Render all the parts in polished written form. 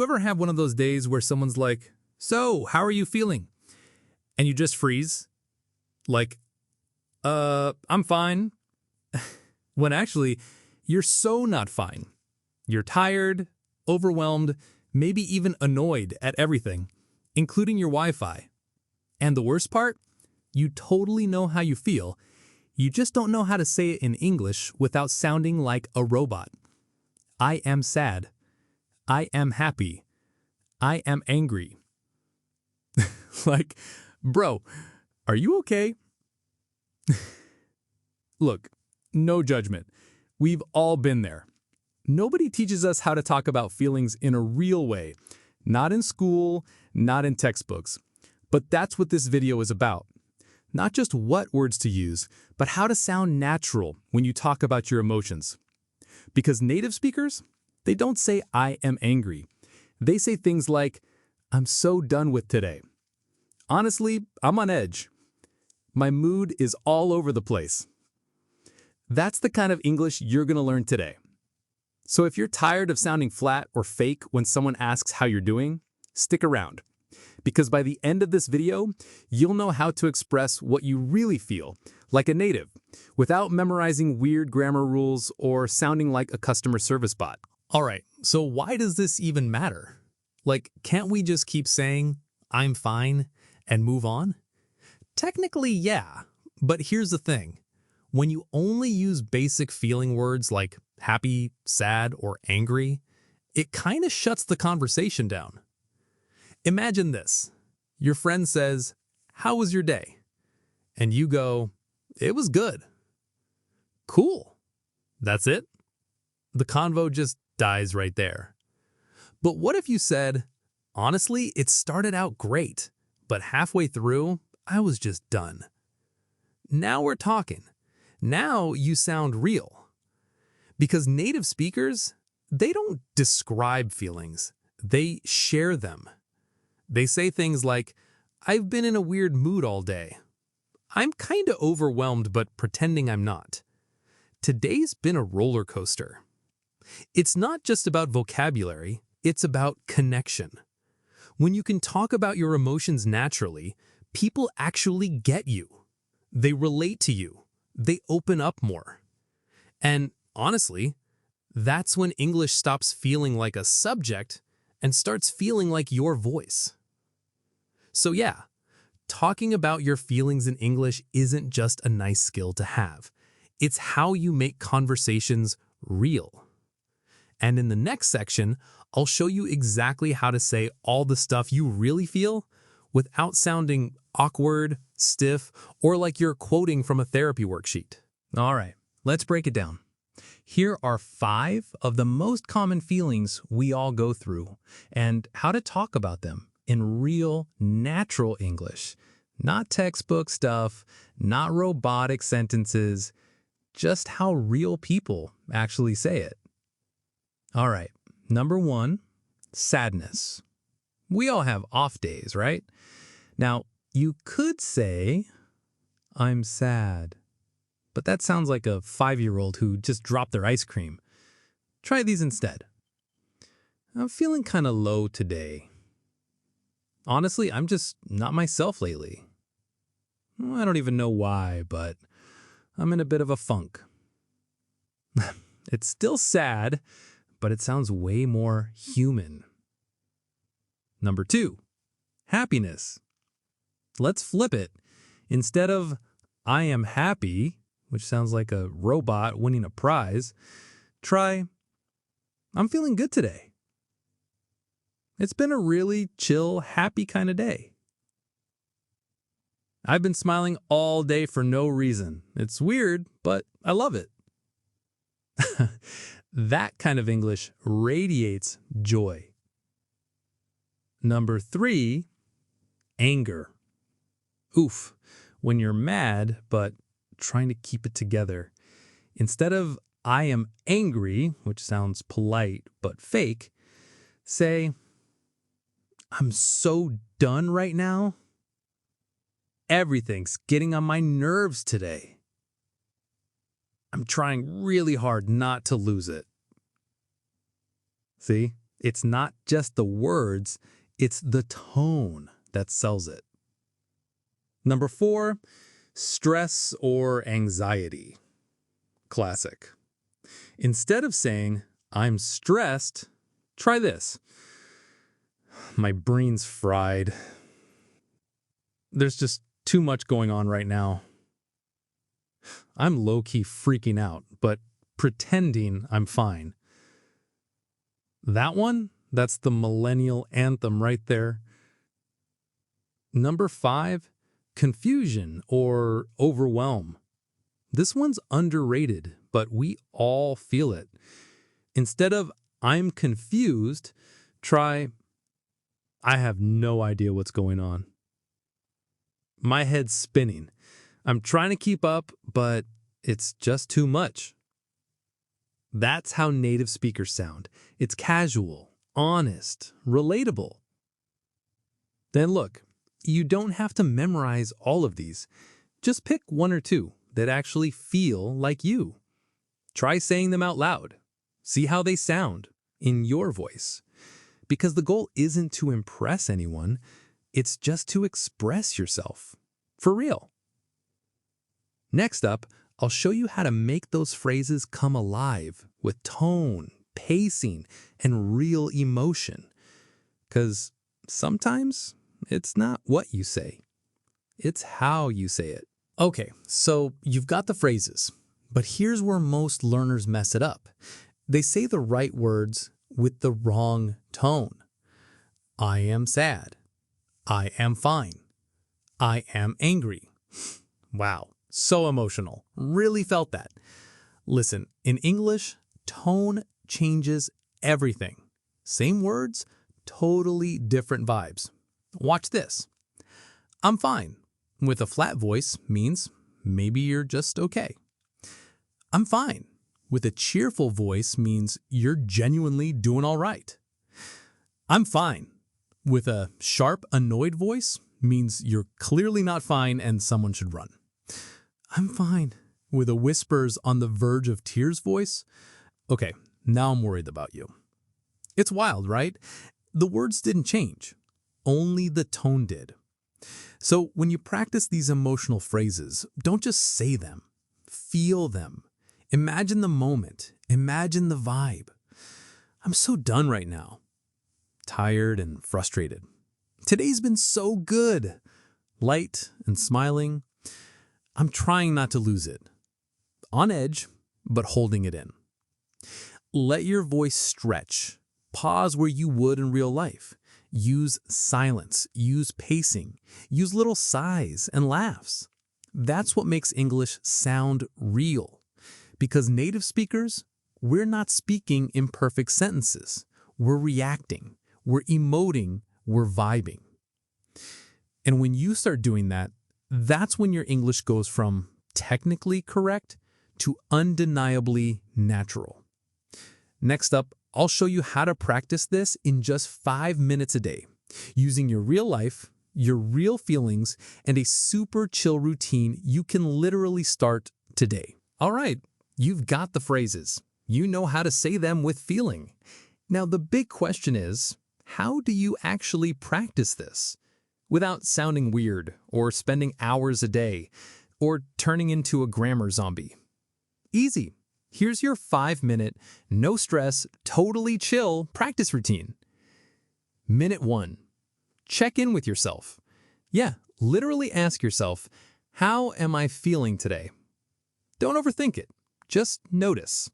You ever have one of those days where someone's like, "So, how are you feeling?" And you just freeze? Like, I'm fine. When actually, you're so not fine. You're tired, overwhelmed, maybe even annoyed at everything, including your Wi-Fi. And the worst part? You totally know how you feel. You just don't know how to say it in English without sounding like a robot. I am sad. I am happy. I am angry. Like, bro, are you okay? Look, no judgment. We've all been there. Nobody teaches us how to talk about feelings in a real way. Not in school, not in textbooks. But that's what this video is about. Not just what words to use, but how to sound natural when you talk about your emotions. Because native speakers, they don't say I am angry. They say things like, I'm so done with today. Honestly, I'm on edge. My mood is all over the place. That's the kind of English you're going to learn today. So if you're tired of sounding flat or fake when someone asks how you're doing, stick around. Because by the end of this video, you'll know how to express what you really feel, like a native, without memorizing weird grammar rules or sounding like a customer service bot. All right, so why does this even matter? Like, can't we just keep saying, I'm fine, and move on? Technically, yeah, but here's the thing. When you only use basic feeling words like happy, sad, or angry, it kind of shuts the conversation down. Imagine this. Your friend says, how was your day? And you go, it was good. Cool. That's it? The convo just dies right there. But what if you said, honestly, it started out great, but halfway through, I was just done. Now we're talking. Now you sound real. Because native speakers, they don't describe feelings. They share them. They say things like, I've been in a weird mood all day. I'm kind of overwhelmed, but pretending I'm not. Today's been a roller coaster. It's not just about vocabulary, it's about connection. When you can talk about your emotions naturally, people actually get you. They relate to you. They open up more. And honestly, that's when English stops feeling like a subject and starts feeling like your voice. So yeah, talking about your feelings in English isn't just a nice skill to have. It's how you make conversations real. And in the next section, I'll show you exactly how to say all the stuff you really feel without sounding awkward, stiff, or like you're quoting from a therapy worksheet. All right, let's break it down. Here are 5 of the most common feelings we all go through and how to talk about them in real, natural English. Not textbook stuff, not robotic sentences, just how real people actually say it. All right, number 1, sadness. We all have off days, right? Now, you could say, I'm sad. But that sounds like a 5-year-old who just dropped their ice cream. Try these instead. I'm feeling kind of low today. Honestly, I'm just not myself lately. I don't even know why, but I'm in a bit of a funk. It's still sad, but it sounds way more human. Number 2, happiness. Let's flip it. Instead of I am happy, which sounds like a robot winning a prize, try I'm feeling good today. It's been a really chill, happy kind of day. I've been smiling all day for no reason. It's weird, but I love it. That kind of English radiates joy. Number 3, anger. Oof, when you're mad, but trying to keep it together. Instead of I am angry, which sounds polite but fake, say, I'm so done right now. Everything's getting on my nerves today. I'm trying really hard not to lose it. See, It's not just the words, it's the tone that sells it. Number 4, stress or anxiety. Classic. Instead of saying, I'm stressed, try this. My brain's fried. There's just too much going on right now. I'm low-key freaking out, but pretending I'm fine. That one, that's the millennial anthem right there. Number 5, confusion or overwhelm. This one's underrated, but we all feel it. Instead of I'm confused, try I have no idea what's going on. My head's spinning. I'm trying to keep up, but it's just too much. That's how native speakers sound. It's casual, honest, relatable. Then look, you don't have to memorize all of these. Just pick 1 or 2 that actually feel like you. Try saying them out loud. See how they sound in your voice. Because the goal isn't to impress anyone, it's just to express yourself. For real. Next up, I'll show you how to make those phrases come alive with tone, pacing, and real emotion. Because sometimes it's not what you say, it's how you say it. Okay, so you've got the phrases, but here's where most learners mess it up. They say the right words with the wrong tone. I am sad. I am fine. I am angry. Wow, so emotional. Really felt that. Listen, in English, tone changes everything. Same words, totally different vibes. Watch this. I'm fine with a flat voice means maybe you're just okay. I'm fine with a cheerful voice means you're genuinely doing all right. I'm fine with a sharp, annoyed voice means you're clearly not fine and someone should run. I'm fine with a whispers on the verge of tears voice. Okay, now I'm worried about you. It's wild, right? The words didn't change. Only the tone did. So when you practice these emotional phrases, don't just say them. Feel them. Imagine the moment. Imagine the vibe. I'm so done right now. Tired and frustrated. Today's been so good. Light and smiling. I'm trying not to lose it. On edge, but holding it in. Let your voice stretch. Pause where you would in real life. Use silence. Use pacing. Use little sighs and laughs. That's what makes English sound real. Because native speakers, we're not speaking imperfect sentences. We're reacting. We're emoting. We're vibing. And when you start doing that, that's when your English goes from technically correct to undeniably natural. Next up, I'll show you how to practice this in just 5 minutes a day, using your real life, your real feelings, and a super chill routine you can literally start today. All right, you've got the phrases. You know how to say them with feeling. Now, the big question is, how do you actually practice this without sounding weird or spending hours a day or turning into a grammar zombie? Easy. Here's your 5-minute, no stress, totally chill practice routine. Minute 1. Check in with yourself. Yeah, literally ask yourself, how am I feeling today? Don't overthink it. Just notice.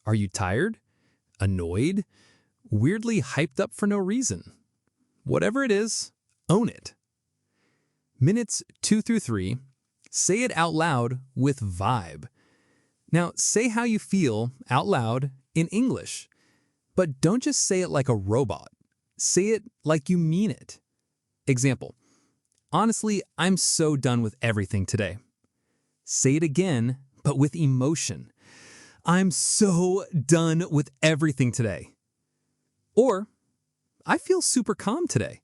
Are you tired? Annoyed? Weirdly hyped up for no reason? Whatever it is, own it. Minutes 2 through 3, say it out loud with vibe. Now, say how you feel out loud in English, but don't just say it like a robot. Say it like you mean it. Example, honestly, I'm so done with everything today. Say it again, but with emotion. I'm so done with everything today. Or, I feel super calm today.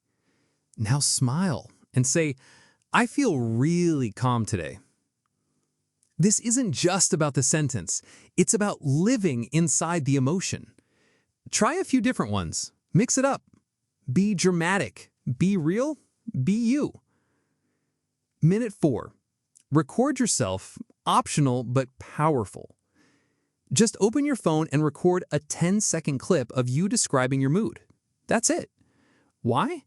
Now smile and say, I feel really calm today. This isn't just about the sentence. It's about living inside the emotion. Try a few different ones. Mix it up. Be dramatic. Be real. Be you. Minute 4. Record yourself, optional but powerful. Just open your phone and record a 10-second clip of you describing your mood. That's it. Why?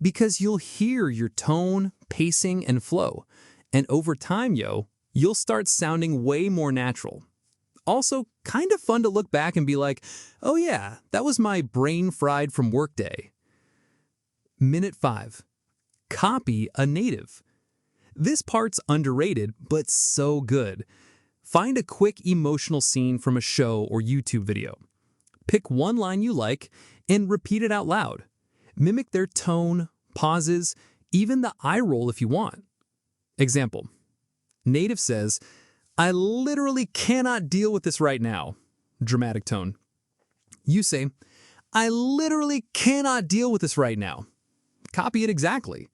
Because you'll hear your tone, pacing, and flow. And over time, you'll start sounding way more natural. Also, kind of fun to look back and be like, oh yeah, that was my brain fried from work day. Minute 5. Copy a native. This part's underrated, but so good. Find a quick emotional scene from a show or YouTube video. Pick one line you like and repeat it out loud. Mimic their tone, pauses, even the eye roll if you want. Example. Native says, I literally cannot deal with this right now. Dramatic tone. You say, I literally cannot deal with this right now. Copy it exactly.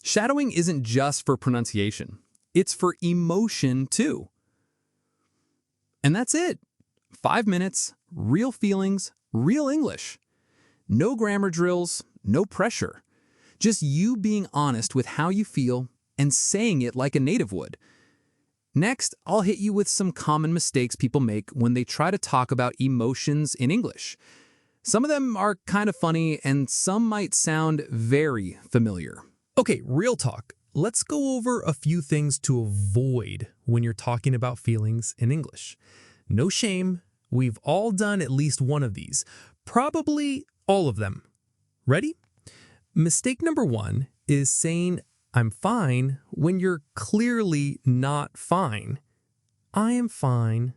Shadowing isn't just for pronunciation. It's for emotion too. And that's it. 5 minutes, real feelings, real English. No grammar drills, no pressure. Just you being honest with how you feel and saying it like a native would. Next, I'll hit you with some common mistakes people make when they try to talk about emotions in English. Some of them are kind of funny and some might sound very familiar. Okay, real talk. Let's go over a few things to avoid when you're talking about feelings in English. No shame, we've all done at least one of these. Probably all of them. Ready? Mistake number 1 is saying I'm fine when you're clearly not fine. I am fine.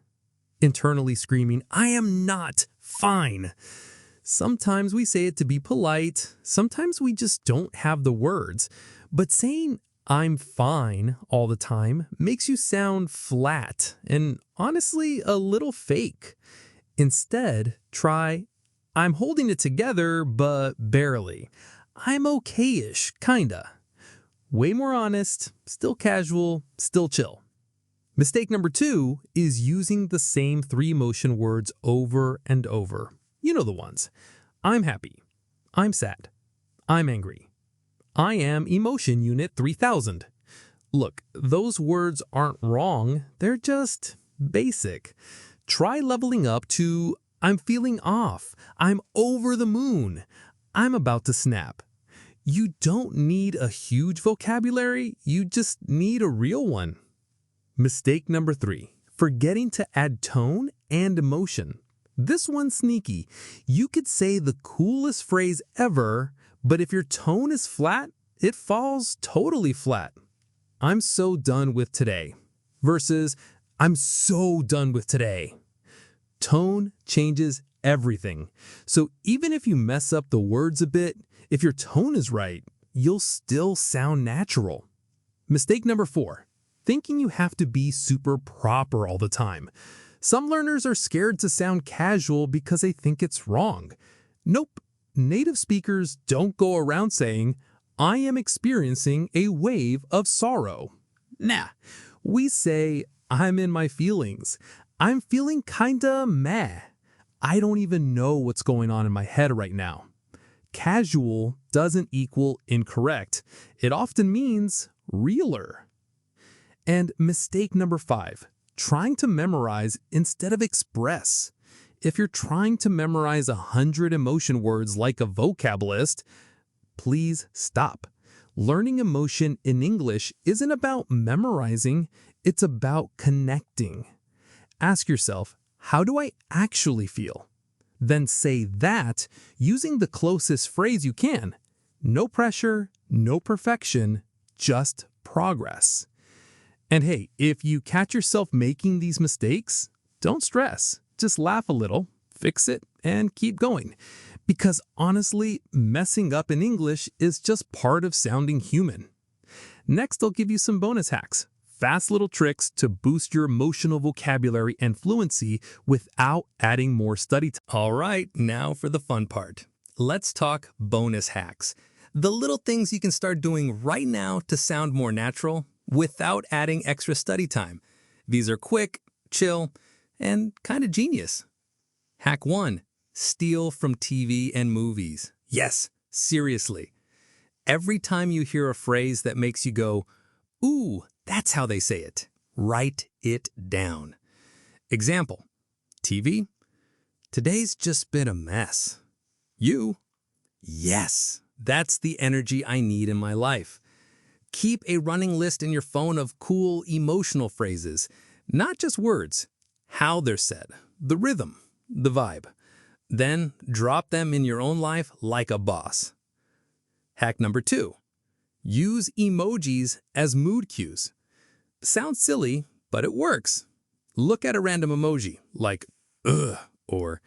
Internally screaming, I am not fine. Sometimes we say it to be polite. Sometimes we just don't have the words. But saying I'm fine all the time makes you sound flat and honestly a little fake. Instead, try I'm holding it together, but barely. I'm okay-ish, kinda. Way more honest, still casual, still chill. Mistake number 2 is using the same 3 emotion words over and over. You know the ones. I'm happy. I'm sad. I'm angry. I am emotion unit 3000. Look, those words aren't wrong. They're just basic. Try leveling up to I'm feeling off. I'm over the moon. I'm about to snap. You don't need a huge vocabulary. You just need a real one. Mistake number 3, forgetting to add tone and emotion. This one's sneaky. You could say the coolest phrase ever, but if your tone is flat, it falls totally flat. I'm so done with today versus I'm so done with today. Tone changes everything. So even if you mess up the words a bit, if your tone is right, you'll still sound natural. Mistake number 4, thinking you have to be super proper all the time. Some learners are scared to sound casual because they think it's wrong. Nope, native speakers don't go around saying, I am experiencing a wave of sorrow. Nah, we say, I'm in my feelings. I'm feeling kinda meh. I don't even know what's going on in my head right now. Casual doesn't equal incorrect. It often means realer. And mistake number 5, trying to memorize instead of express. If you're trying to memorize 100 emotion words like a vocabulist, please stop. Learning emotion in English isn't about memorizing, it's about connecting. Ask yourself, how do I actually feel? Then say that using the closest phrase you can. No pressure, no perfection, just progress. And hey, if you catch yourself making these mistakes, don't stress. Just laugh a little, fix it, and keep going. Because honestly, messing up in English is just part of sounding human. Next, I'll give you some bonus hacks. Fast little tricks to boost your emotional vocabulary and fluency without adding more study time. All right, now for the fun part. Let's talk bonus hacks. The little things you can start doing right now to sound more natural without adding extra study time. These are quick, chill, and kind of genius. Hack 1. Steal from TV and movies. Yes, seriously. Every time you hear a phrase that makes you go, ooh, that's how they say it, write it down. Example, TV, today's just been a mess. You, yes, that's the energy I need in my life. Keep a running list in your phone of cool emotional phrases, not just words, how they're said, the rhythm, the vibe. Then drop them in your own life like a boss. Hack number 2, use emojis as mood cues. Sounds silly, but it works. Look at a random emoji like ugh or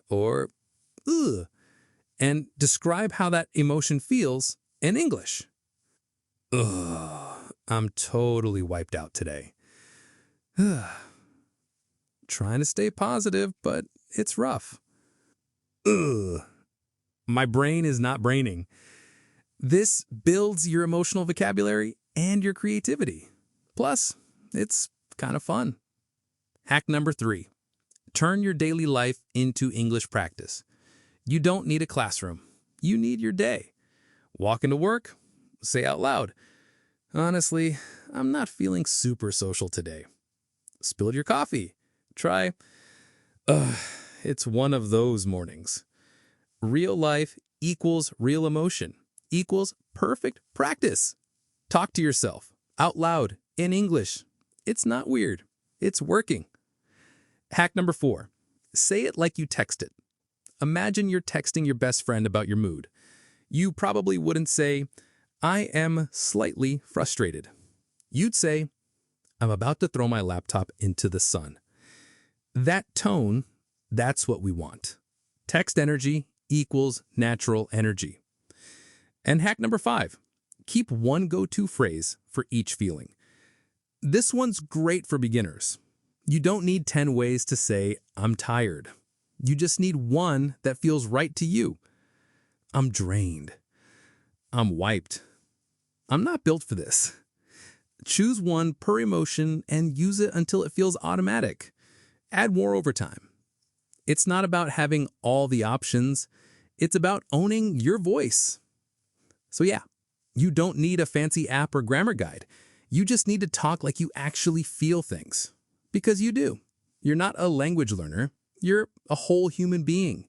or ugh and describe how that emotion feels in English. Ugh, I'm totally wiped out today. Trying to stay positive, but it's rough. Ugh. My brain is not braining. This builds your emotional vocabulary and your creativity. Plus, it's kind of fun. Hack number 3, turn your daily life into English practice. You don't need a classroom. You need your day. Walk into work, say out loud, honestly, I'm not feeling super social today. Spilled your coffee. Try, it's one of those mornings. Real life equals real emotion equals perfect practice. Talk to yourself out loud in English. It's not weird. It's working. Hack number 4, say it like you text it. Imagine you're texting your best friend about your mood. You probably wouldn't say, I am slightly frustrated. You'd say, I'm about to throw my laptop into the sun. That tone, that's what we want. Text energy equals natural energy. And hack number 5, keep one go-to phrase for each feeling. This one's great for beginners. You don't need 10 ways to say, I'm tired. You just need one that feels right to you. I'm drained. I'm wiped. I'm not built for this. Choose one per emotion and use it until it feels automatic. Add more over time. It's not about having all the options. It's about owning your voice. So yeah, you don't need a fancy app or grammar guide. You just need to talk like you actually feel things. Because you do. You're not a language learner. You're a whole human being.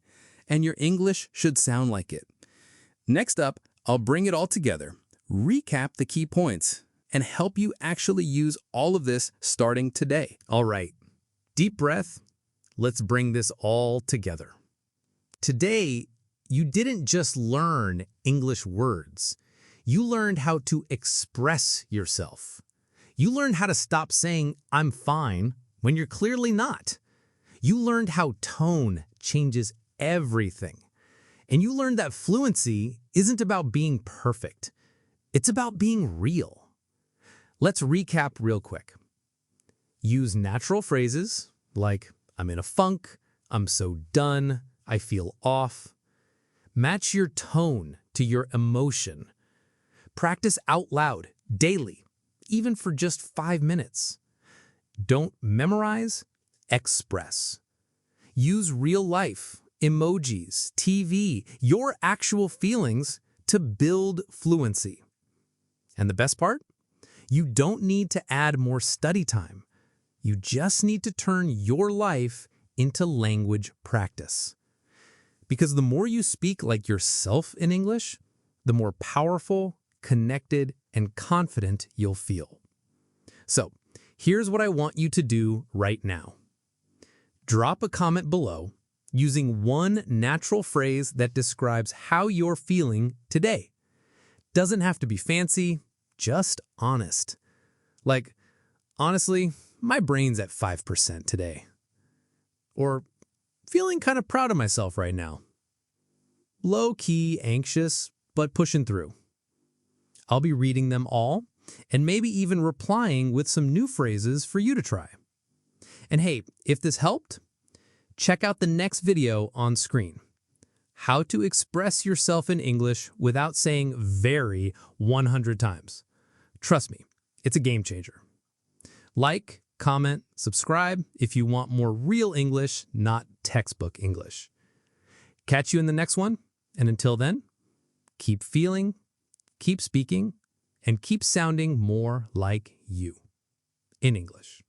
And your English should sound like it. Next up, I'll bring it all together, recap the key points, and help you actually use all of this starting today. All right, deep breath. Let's bring this all together. Today, you didn't just learn English words. You learned how to express yourself. You learned how to stop saying, I'm fine, when you're clearly not. You learned how tone changes everything. And you learned that fluency isn't about being perfect. It's about being real. Let's recap real quick. Use natural phrases like, I'm in a funk, I'm so done, I feel off. Match your tone to your emotion. Practice out loud, daily, even for just 5 minutes. Don't memorize, express. Use real life, emojis, TV, your actual feelings to build fluency. And the best part? You don't need to add more study time. You just need to turn your life into language practice. Because the more you speak like yourself in English, the more powerful, connected, and confident you'll feel. So, here's what I want you to do right now. Drop a comment below using one natural phrase that describes how you're feeling today. Doesn't have to be fancy, just honest. Like, honestly, my brain's at 5% today. Or, feeling kind of proud of myself right now. Low-key anxious, but pushing through. I'll be reading them all, and maybe even replying with some new phrases for you to try. And hey, if this helped, check out the next video on screen. How to express yourself in English without saying very 100 times. Trust me, it's a game changer. Like, comment, subscribe if you want more real English, not textbook English. Catch you in the next one, and until then, keep feeling, keep speaking, and keep sounding more like you in English.